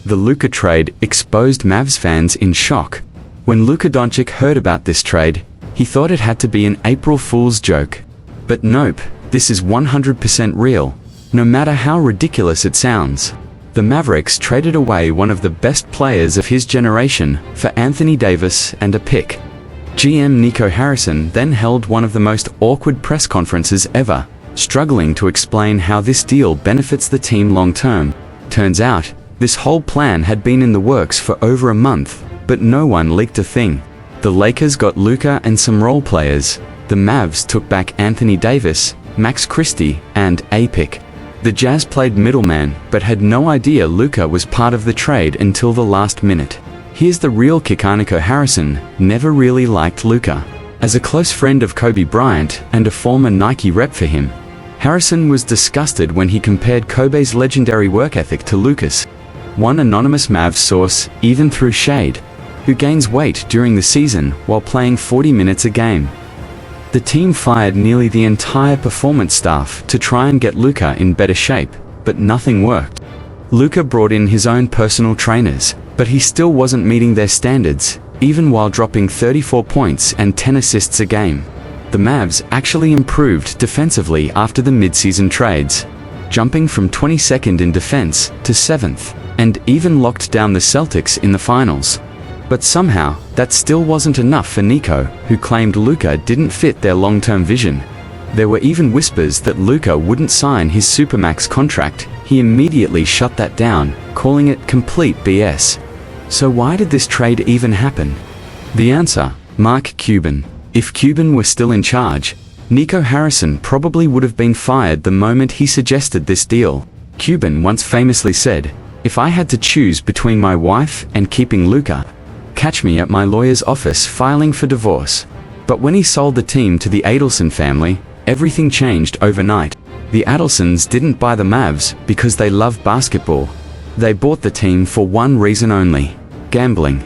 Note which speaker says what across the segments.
Speaker 1: The Luka trade exposed Mavs fans in shock. When Luka Doncic heard about this trade, he thought it had to be an April Fool's joke. But nope, this is 100% real, no matter how ridiculous it sounds. The Mavericks traded away one of the best players of his generation for Anthony Davis and a pick. GM Nico Harrison then held one of the most awkward press conferences ever, struggling to explain how this deal benefits the team long-term. Turns out, this whole plan had been in the works for over a month, but no one leaked a thing. The Lakers got Luka and some role players. The Mavs took back Anthony Davis, Max Christie, and a pick. The Jazz played middleman, but had no idea Luka was part of the trade until the last minute. Here's the real kick: Nico Harrison never really liked Luka. As a close friend of Kobe Bryant and a former Nike rep for him, Harrison was disgusted when he compared Kobe's legendary work ethic to Luka's. One anonymous Mavs source even threw shade: who gains weight during the season while playing 40 minutes a game. The team fired nearly the entire performance staff to try and get Luka in better shape, but nothing worked. Luka brought in his own personal trainers, but he still wasn't meeting their standards, even while dropping 34 points and 10 assists a game. The Mavs actually improved defensively after the mid-season trades, jumping from 22nd in defense to 7th, and even locked down the Celtics in the finals. But somehow, that still wasn't enough for Nico, who claimed Luka didn't fit their long-term vision. There were even whispers that Luka wouldn't sign his Supermax contract. He immediately shut that down, calling it complete BS. So why did this trade even happen? The answer: Mark Cuban. If Cuban were still in charge, Nico Harrison probably would have been fired the moment he suggested this deal. Cuban once famously said, "If I had to choose between my wife and keeping Luka, catch me at my lawyer's office filing for divorce." But when he sold the team to the Adelson family, everything changed overnight. The Adelsons didn't buy the Mavs because they love basketball. They bought the team for one reason only: gambling.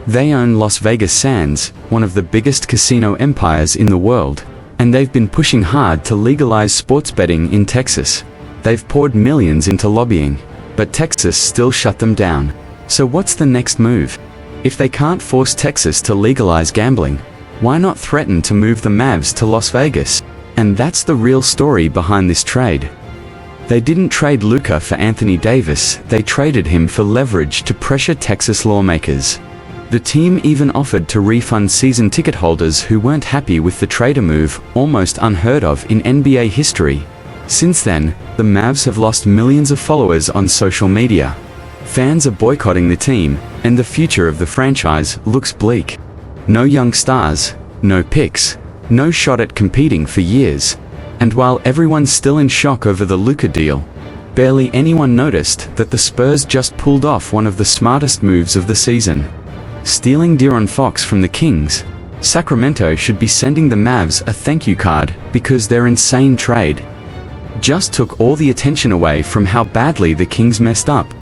Speaker 1: They own Las Vegas Sands, one of the biggest casino empires in the world, and they've been pushing hard to legalize sports betting in Texas. They've poured millions into lobbying, but Texas still shut them down. So what's the next move? If they can't force Texas to legalize gambling, why not threaten to move the Mavs to Las Vegas? And that's the real story behind this trade. They didn't trade Luka for Anthony Davis, they traded him for leverage to pressure Texas lawmakers. The team even offered to refund season ticket holders who weren't happy with the trader move, almost unheard of in NBA history. Since then, the Mavs have lost millions of followers on social media. Fans are boycotting the team, and the future of the franchise looks bleak. No young stars, no picks, no shot at competing for years. And while everyone's still in shock over the Luka deal, barely anyone noticed that the Spurs just pulled off one of the smartest moves of the season. Stealing De'Aaron Fox from the Kings, Sacramento should be sending the Mavs a thank you card because their insane trade just took all the attention away from how badly the Kings messed up.